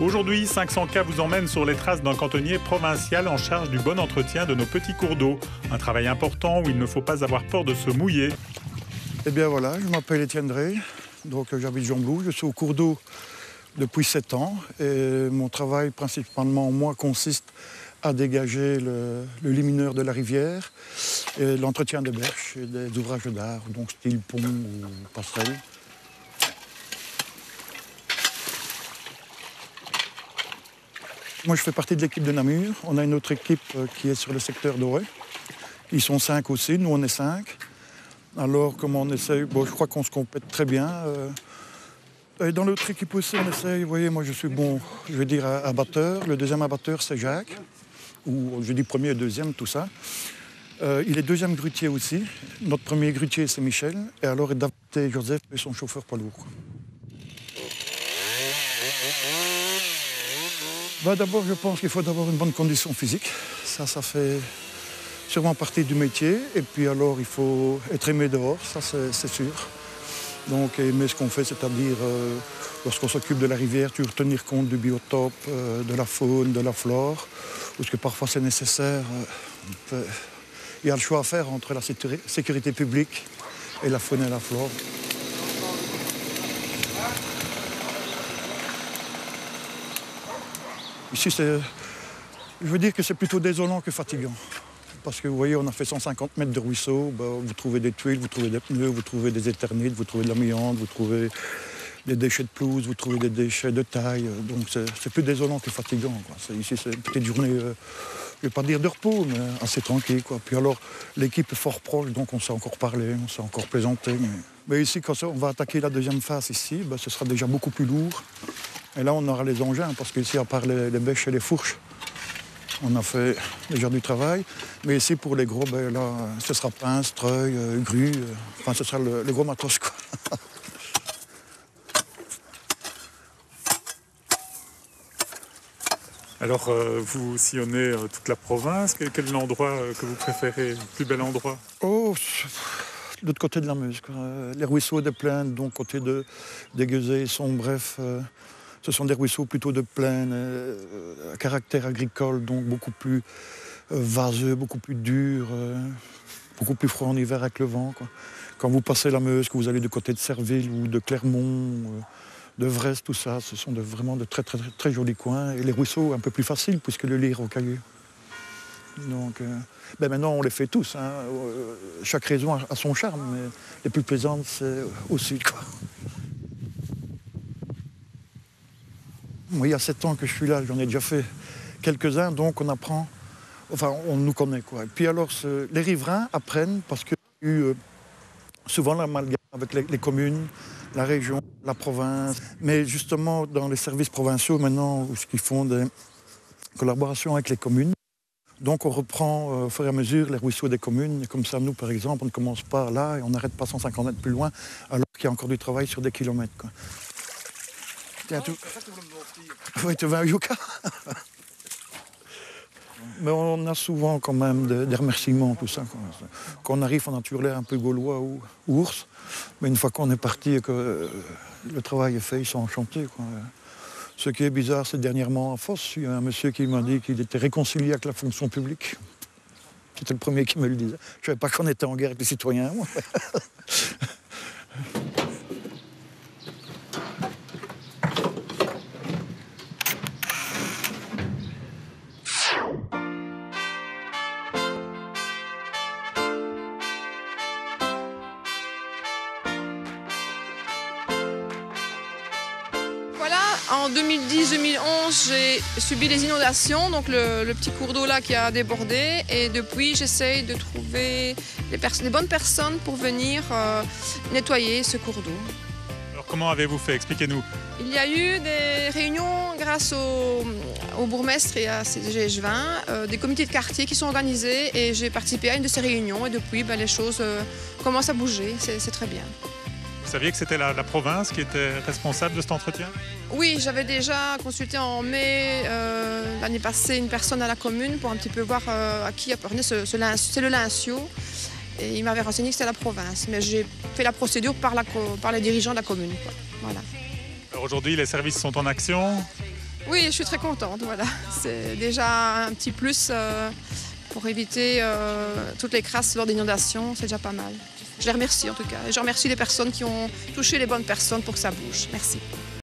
Aujourd'hui, 500K vous emmène sur les traces d'un cantonnier provincial en charge du bon entretien de nos petits cours d'eau. Un travail important où il ne faut pas avoir peur de se mouiller. Eh bien voilà, je m'appelle Étienne Drey, donc j'habite Jonblou, je suis au cours d'eau depuis 7 ans et mon travail principalement, moi, consiste à dégager le limineur de la rivière et l'entretien des berges et des ouvrages d'art, donc style pont ou passerelle. Moi, je fais partie de l'équipe de Namur. On a une autre équipe qui est sur le secteur d'Oré. Ils sont 5 aussi, nous on est 5. Alors, comme on essaye, bon, je crois qu'on se complète très bien. Et dans l'autre équipe aussi, on essaye, vous voyez, moi je suis bon, je vais dire abatteur. Le deuxième abatteur, c'est Jacques, ou je dis premier et deuxième, tout ça. Il est deuxième grutier aussi. Notre premier grutier, c'est Michel. Et alors, David et Joseph, et son chauffeur poids lourd. D'abord, je pense qu'il faut avoir une bonne condition physique. Ça fait sûrement partie du métier. Et puis alors, il faut être aimé dehors, ça c'est sûr. Donc aimer ce qu'on fait, c'est-à-dire lorsqu'on s'occupe de la rivière, toujours tenir compte du biotope, de la faune, de la flore, parce que parfois c'est nécessaire. Il y a le choix à faire entre la sécurité publique et la faune et la flore. Ici, je veux dire que c'est plutôt désolant que fatigant. Parce que vous voyez, on a fait 150 mètres de ruisseau, vous trouvez des tuiles, vous trouvez des pneus, vous trouvez des éternites, vous trouvez de l'amiante, vous trouvez des déchets de pelouse, vous trouvez des déchets de taille. Donc c'est plus désolant que fatigant, quoi. Ici, c'est une petite journée, je ne vais pas dire de repos, mais assez tranquille, quoi. Puis alors, l'équipe est fort proche, donc on sait encore parler, on sait encore plaisanter. Mais ici, quand on va attaquer la deuxième phase ici, ce sera déjà beaucoup plus lourd. Et là, on aura les engins, parce qu'ici, à part les bêches et les fourches, on a fait déjà du travail. Mais ici, pour les gros, là, ce sera pince, treuil, grue. Enfin, ce sera le gros matos, quoi. Alors, vous sillonnez toute la province. Quel est l'endroit que vous préférez, le plus bel endroit? Oh, l'autre côté de la Meuse, quoi. Les ruisseaux des plaines, donc côté des Gueusets, sont bref... Ce sont des ruisseaux plutôt de plaine, à caractère agricole, donc beaucoup plus vaseux, beaucoup plus durs, beaucoup plus froid en hiver avec le vent, quoi. Quand vous passez la Meuse, que vous allez du côté de Serville ou de Clermont, de Vresse, tout ça, ce sont vraiment de très, très, très jolis coins. Et les ruisseaux un peu plus faciles, puisque le lit est rocailleux. Donc, maintenant, on les fait tous, hein. Chaque région a son charme, mais les plus plaisantes, c'est au sud, quoi. Moi, il y a 7 ans que je suis là, j'en ai déjà fait quelques-uns, donc on apprend, enfin, on nous connaît, quoi. Et puis alors, les riverains apprennent, parce qu'il y a eu souvent l'amalgame avec les communes, la région, la province. Mais justement, dans les services provinciaux, maintenant, où ils font des collaborations avec les communes, donc on reprend au fur et à mesure les ruisseaux des communes. Et comme ça, nous, par exemple, on ne commence pas là et on n'arrête pas 150 mètres plus loin, alors qu'il y a encore du travail sur des kilomètres, quoi. Oui, tu veux un yucca? Mais on a souvent quand même des remerciements, tout ça. Quand on arrive, on a toujours l'air un peu gaulois ou ours. Mais une fois qu'on est parti et que le travail est fait, ils sont enchantés, quoi. Ce qui est bizarre, c'est dernièrement à Fosse, il y a un monsieur qui m'a dit qu'il était réconcilié avec la fonction publique. C'était le premier qui me le disait. Je ne savais pas qu'on était en guerre avec les citoyens, moi. En 2010-2011, j'ai subi les inondations, donc le petit cours d'eau là qui a débordé. Et depuis, j'essaye de trouver les bonnes personnes pour venir nettoyer ce cours d'eau. Alors comment avez-vous fait? Expliquez-nous. Il y a eu des réunions grâce au bourgmestre et à CDG20, des comités de quartier qui sont organisés et j'ai participé à une de ces réunions et depuis, les choses commencent à bouger, c'est très bien. Vous saviez que c'était la province qui était responsable de cet entretien? Oui, j'avais déjà consulté en mai l'année passée une personne à la commune pour un petit peu voir à qui appartenait c'est le Lincio. Et il m'avait renseigné que c'était la province. Mais j'ai fait la procédure par les dirigeants de la commune, quoi. Voilà. Alors aujourd'hui, les services sont en action. Oui, je suis très contente, voilà. C'est déjà un petit plus pour éviter toutes les crasses lors d'inondations, c'est déjà pas mal. Je les remercie en tout cas. Et je remercie les personnes qui ont touché les bonnes personnes pour que ça bouge. Merci.